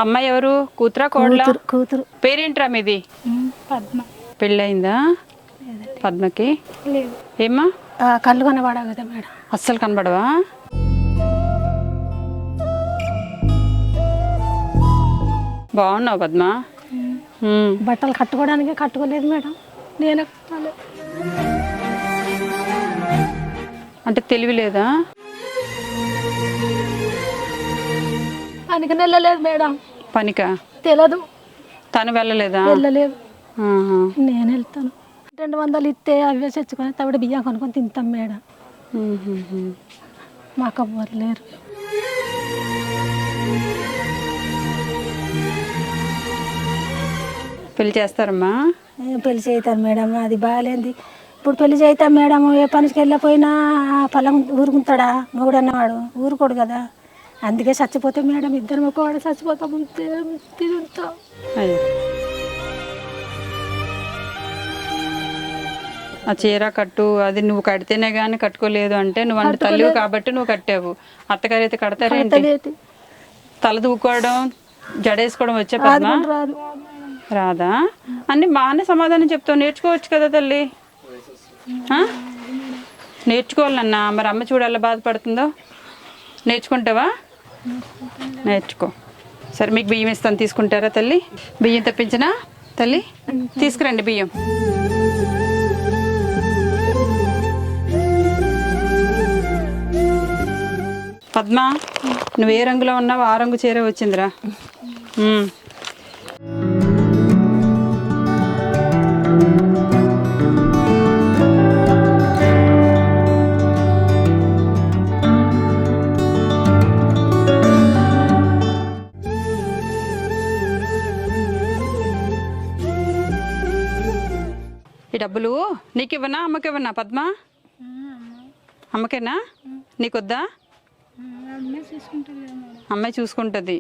అమ్మాయి ఎవరు? కూతురా కోడలా? కూతురు. పేరేంట్రా మీది? పద్మ. పెళ్ళయిందా పద్మకి? లేదు. ఏమ్మా కళ్ళు కనబడవు కదా మేడం. అస్సలు కనబడవా? బాగున్నావు పద్మ. బట్టలు కట్టుకోవడానికి కట్టుకోలేదు మేడం. నేనే కట్టాలి. అంటే తెలివి లేదా? పనికి వెళ్ళలేదు మేడం. పనికా? తెలియదు. తను వెళ్ళలేదా? వెళ్ళలేదు. ఆహా. నేను వెళ్తాను. 200 ఇస్తే అవి తెచ్చుకొని తవిడ బియ్యం కొనుక్కొని తింటాం మేడం. మాకు ఎవ్వరు లేరు. పెళ్లి చేస్తారమ్మా? పెళ్లి చేస్తాను మేడం. అది బాగాలేంది. ఇప్పుడు పెళ్లి చేస్తాం మేడం. ఏ పనికి వెళ్ళకపోయినా పొలం ఊరుకుంటాడా? మొగుడు అన్నవాడు ఊరుకోడు కదా. అందుకే చచ్చిపోతే మేడం ఇద్దరు ఒకవాడు చచ్చిపోతాం. తింటాం. అయ్యో, ఆ చీర కట్టు, అది నువ్వు కడితేనే కానీ కట్టుకోలేదు అంటే నువ్వు అంటే తల్లివి కాబట్టి నువ్వు కట్టావు. అత్తగారు అయితే కడతారేంటి? తల దూకోవడం జడేసుకోవడం వచ్చే పద్మ? రాదా? అన్ని బాగానే సమాధానం చెప్తావు. నేర్చుకోవచ్చు కదా తల్లి. నేర్చుకోవాలన్నా. మరి అమ్మ చూడు ఎలా బాధపడుతుందో. నేర్చుకుంటావా? నేర్చుకో. సరే మీకు బియ్యం ఇస్తాను, తీసుకుంటారా తల్లి? బియ్యం తెప్పించినా తల్లి? తీసుకురండి బియ్యం. పద్మ, నువ్వు ఏ రంగులో ఉన్నావు ఆ రంగు చీర వచ్చిందిరా. ఈ డబ్బులు నీకు ఇవ్వనా అమ్మకి ఇవ్వనా పద్మ? అమ్మకేనా? నీకొద్దా? అమ్మాయి చూసుకుంటుంది.